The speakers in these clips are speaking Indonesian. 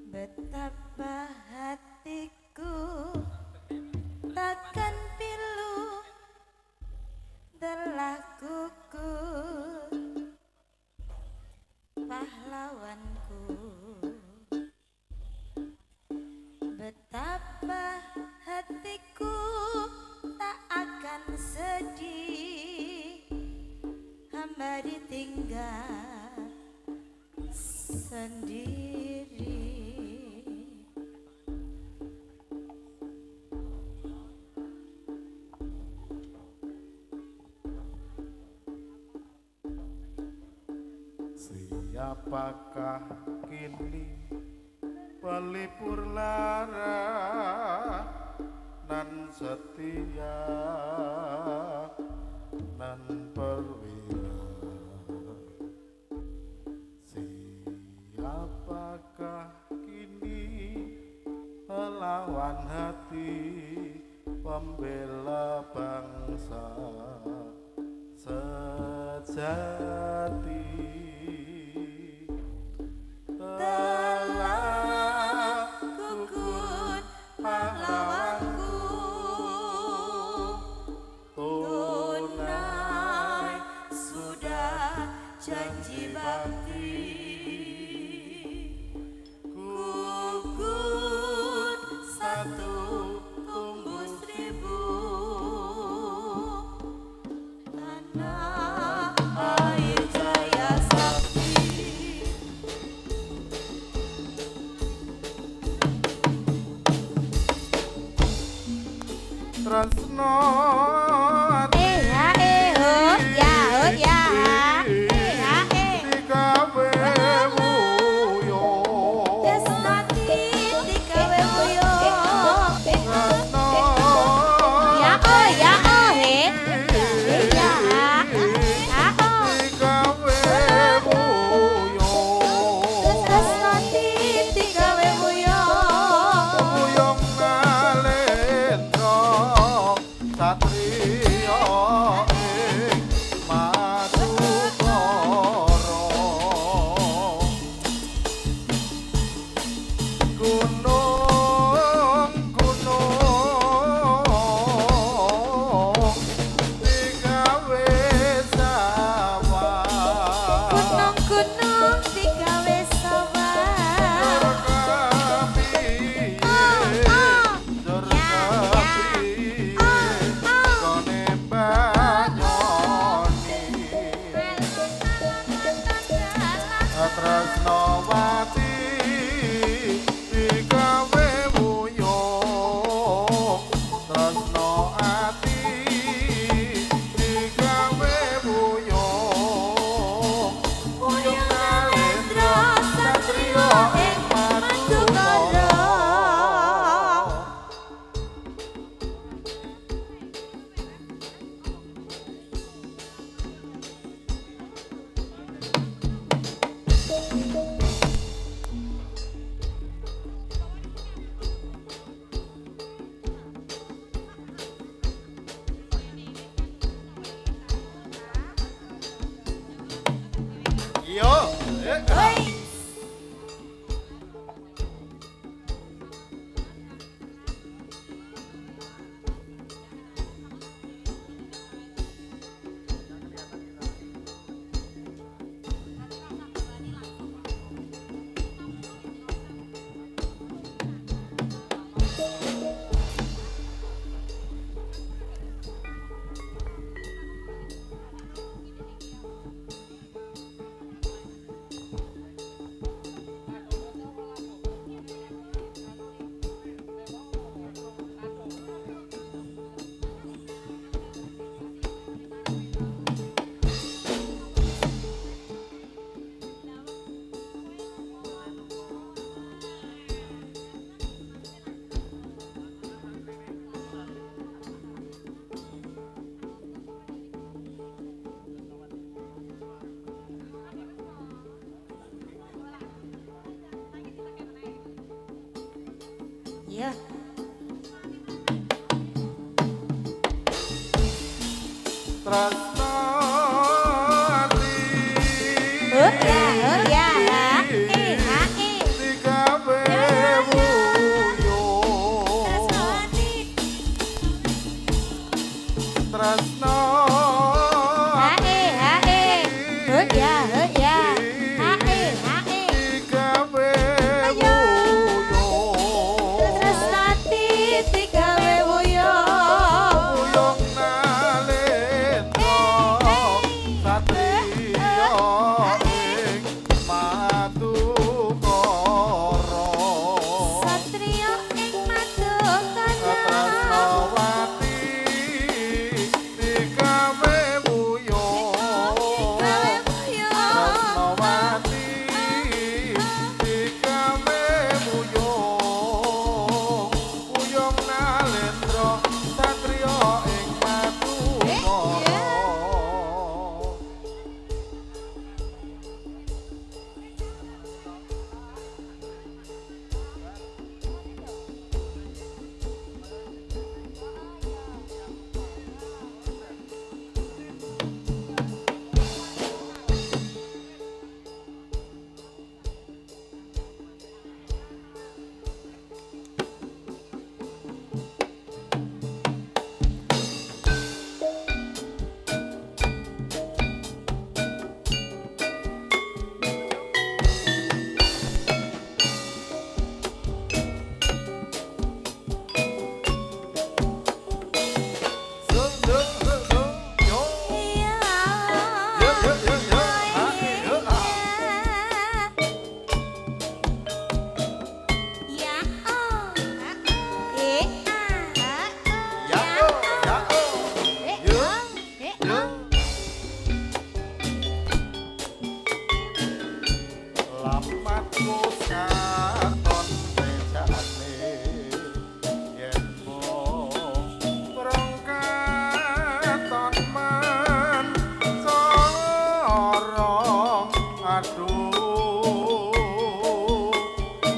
Betapa hatiku takkan pilu telah gugur pahlawanku. Betapa hatiku tak akan sedih hamba ditinggal sendiri. Siapakah kini pelipur lara nan setia nan perwira? Siapakah kini lawan hati pembela bangsa sejati? Telah gugur pahlawanku, tunai sudah janji bakti. Gugur satu tumbuh seribu, tanah air Iya. Tresno ati Ya. digawe wuyo tresno digawe wuyo uyung nalendra satriya ing madukara Tresnawati digawe wuyo Tresnawati digawe wuyo uyung nalendra satriya ing madukara Lamatku katon becane yen mung katon man sorong aduh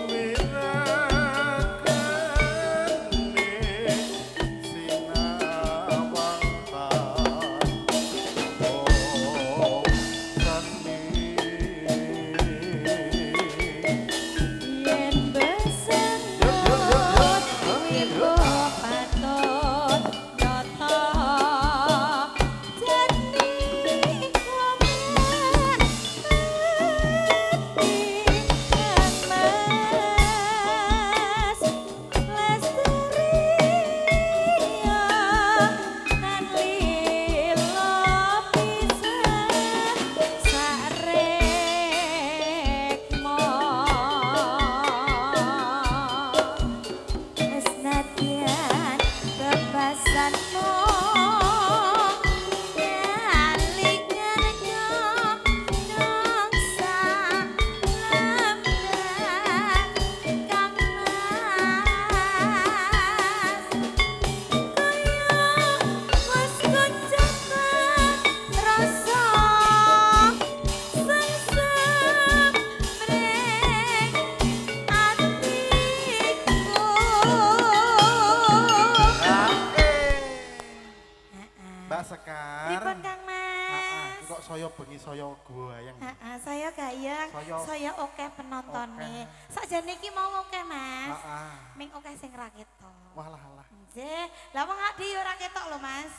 wirakane sinawangtan oh seni Mbak Sekar. Pripun Kang Mas? kok saya bengi saya goyang. Heeh, saya gayeng, Saya- saya oke penontonnya. Sakjane iki mau oke, Mas. Heeh. Ming oke sing ra ketok. Walah alah. Nggih, lah wong ade yo ora ketok lho, Mas.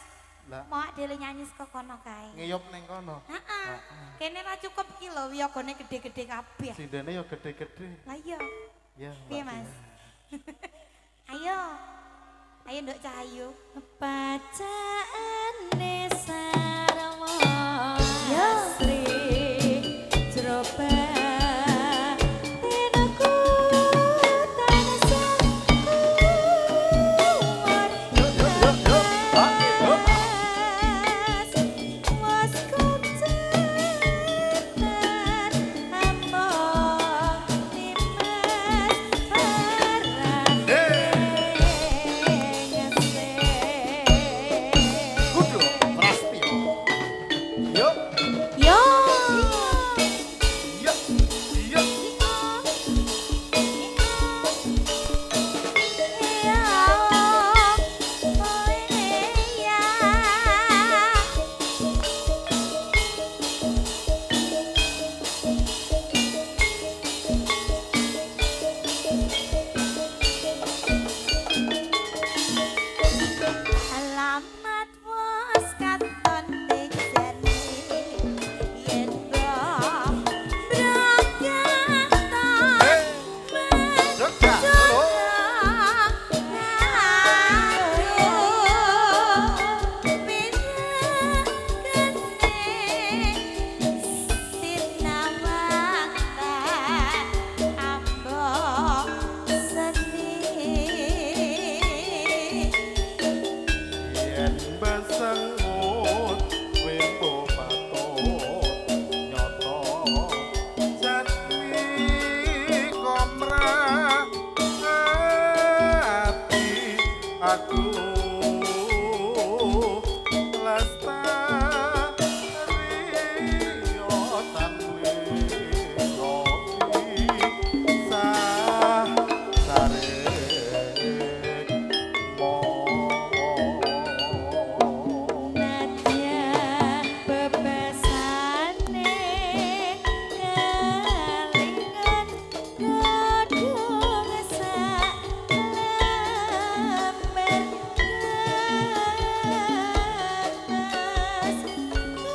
Lah Mau dhewe nyanyi saka kono kae. ngiyup ning kono. Heeh. Kene ra cukup iki lho, wiyagane gede-gede kabeh. Sindene ya gede-gede. Lah iya. Ya. Piye, Mbak Mas? Tia. Ayo. Ayo Nduk Cahayu. Bacaane sarwa Yo. Sri Jroba tenaku tansah kuwat Yuk, yuk, yuk, yuk. Oke, yuk. was kuncetan among limas parang Kudu Prasetyo. Yuk. Yo, Yuk. Yuk. Alamat was katon tejane yen bom brakata Jogja, Solo. Yen besengut wembo patut nyoto jati komra ati aku lestari otan kopi sah tarik mo Nadya bebasane kelingan godhong salemben kertas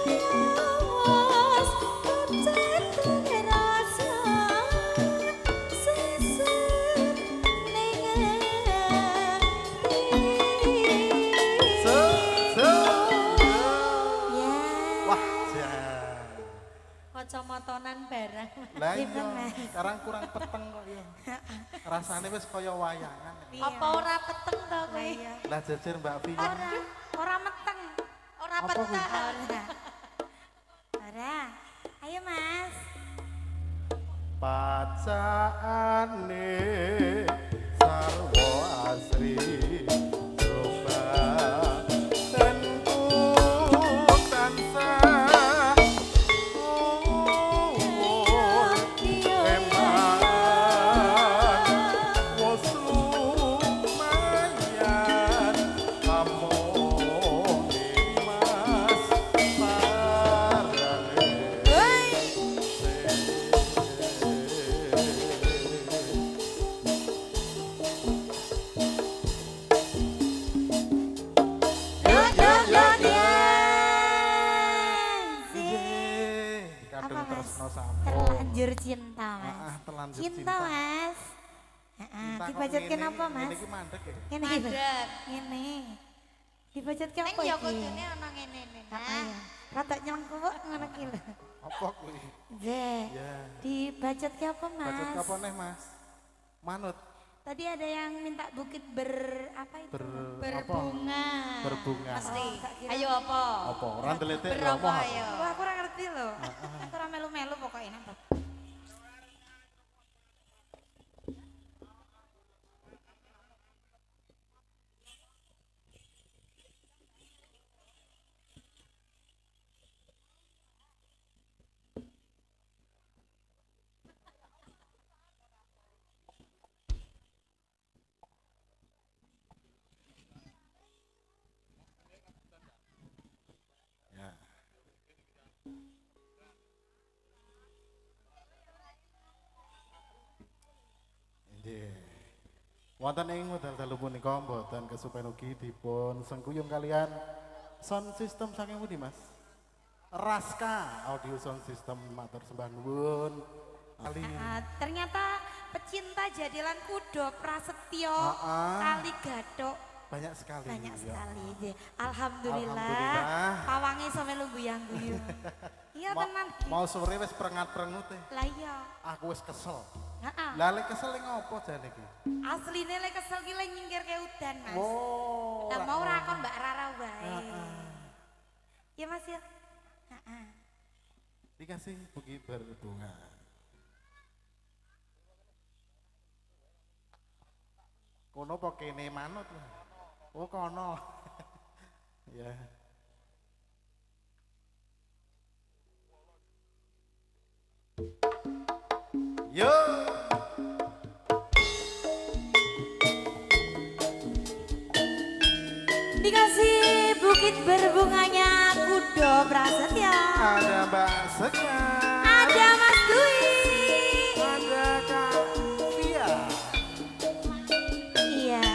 kawas kucet rasa sesuk ning Wah, jan. kacamatanan barang. Lah iya, Pinten, Mas? sekarang kurang peteng kok ya. Rasane wis kaya wayangan. Apa ora peteng to kowe? Iya. Lah jejer Mbak Via. Ora meteng. Ora Apa peteng. kuwi? Ora. Ora. Ayo, Mas. Pacaane sarwa asri coba tentu tansah umur eman wos lumayan among mas parane Kadung Apa, Mas? tresno sampun. Terlanjur cinta, Mas. Heeh, terlanjur Cinta, cinta. Mas. Heeh, Cinta kok dibacotke ngene, apa, Mas? Ngene iki mandek ya. Ngene iki. Mandek. Ngene. Dibacotke Ning apa ya iki? kudune ana ngene-ngene. Heeh. Rada nyelengkuk ngono iki lho. Apa kuwi? Nggih. Ya. Dibacotke apa, Mas? Bacot apa neh, Mas? Manut Tadi ada yang minta bukit apa itu? Berbunga. Berbunga. Mesti. Oh, tak kira. Ayo apa? Apa? Ora ndeletek ya Berapa apa? ayo? Wah, aku ora ngerti loh. Aku ora melu-melu pokoknya napa. Ya. Wonten ing wekdal punika mboten kesupen ugi dipun sengguyung kalian sound system saking pundi Mas? Raska audio sound system matur sembah nuwun. Ternyata pecinta jadilan kudo Prasetyo kali Gathuk Banyak sekali. banyak ya. sekali. Alhamdulillah. Alhamdulillah. Pawange sampe lu guyang-guyu. Iya tenan. Mau sore wis prengat-prengut Lah iya. Aku wis kesel. Heeh. Lah lek kesel ning opo jane iki? Asline lek kesel ki lek nyingkirke udan, Mas. Oh. Lah mau rakon Mbak Rara wae. Iya Mas ya. Heeh. Dikasih buki berbunga. Kono apa kene manut? Oh kono. Ya. Yo. Dikasih bukit berbunganya kudo Prasetyo. Ada Mbak Sekar. Ada Mas Dwi. Ada Kak Via. Iya.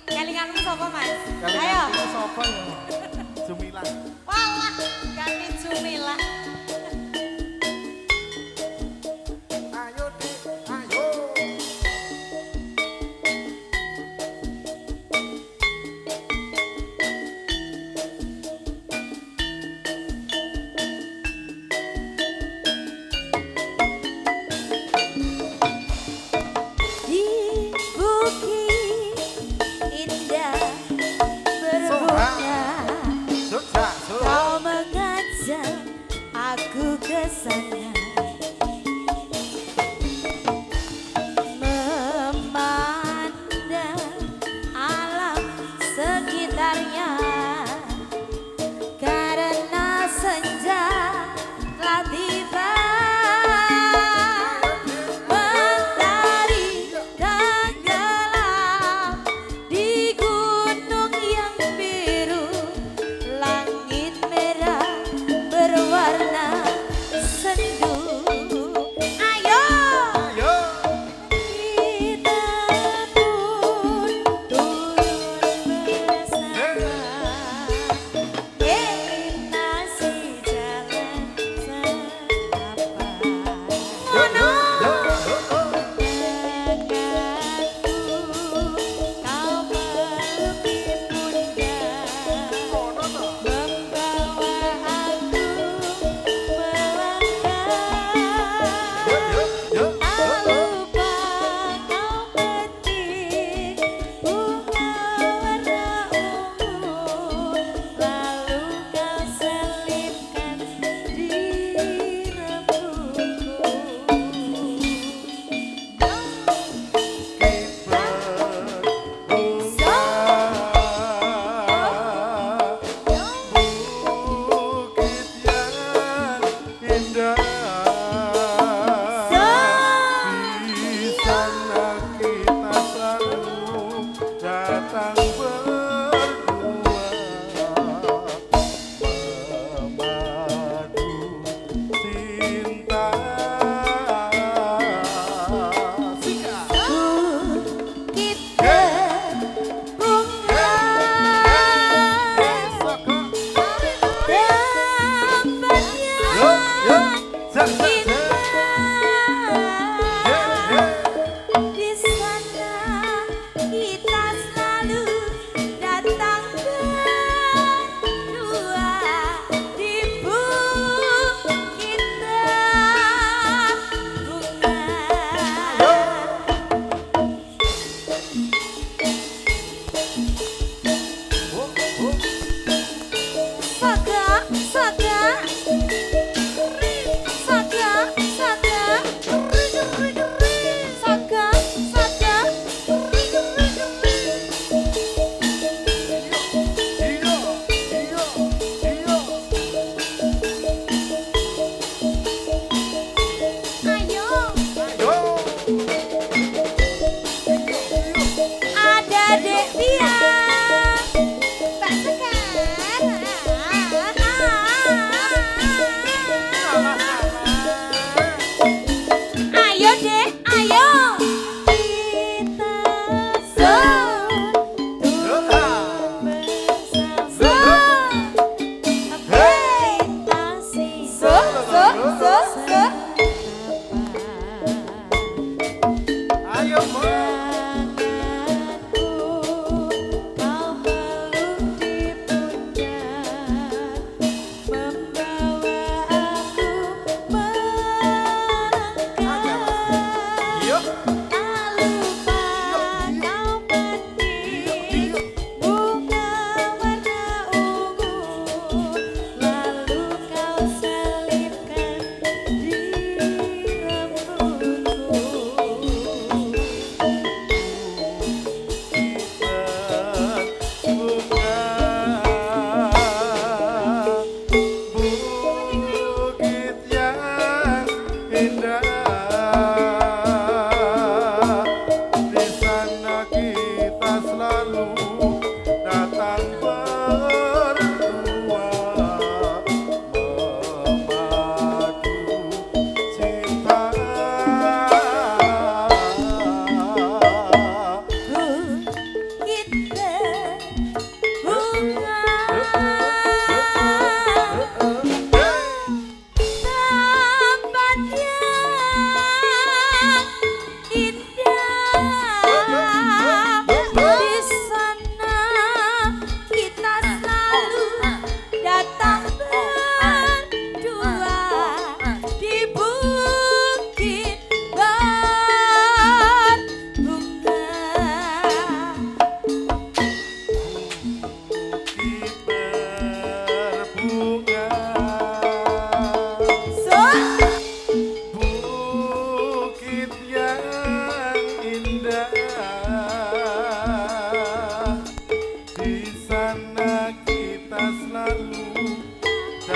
Kelinganmu sapa Mas? Kalian Ayo. ini sapa ya? Jumilah. Walah, ganti Jumila. Ayo Dik, ayo. Di bukit indah berbunga, Sukses, kau mengajak aku ke sana, memandang alam sekitarnya, karena senja telah tiba. Mentari tenggelam di gunung yang biru, langit merah berwarna sendu.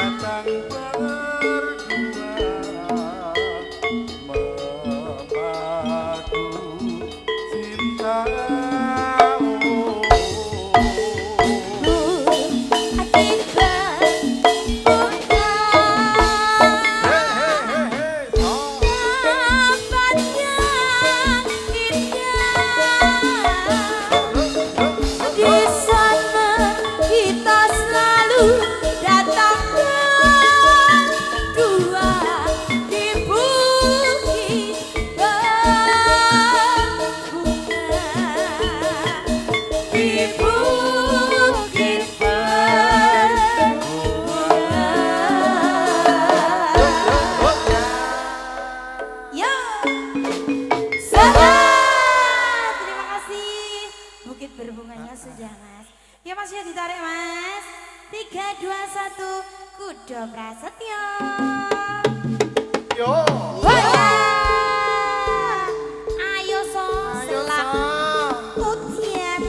datang berdua memadu cinta. Berbunganya sudah mas. Ya mas ya ditarik mas. 3, 2, 1 Kudo Prasetyo. Yo. Ayo so selak ujian.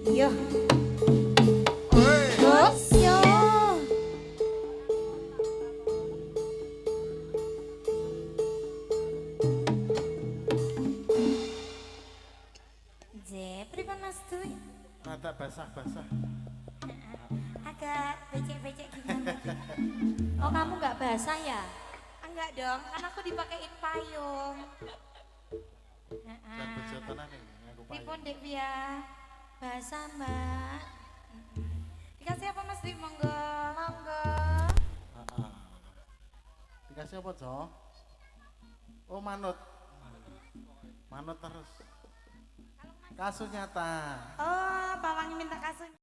Yo. Bos yo. Pripun Mas Duy? Rada basah-basah. Agak becek-becek gimana? Oh kamu nggak basah ya? Enggak dong, kan aku dipakein payung. Dan bejotonan nih, ngaku Pripun payung. Dek Via? Basah Mbak. Dikasih apa Mas Duy? Monggo. Monggo. Dikasih apa, Jo? Oh, manut. Manut terus. Kasu nyata. Oh, Pak Wangi minta kasu.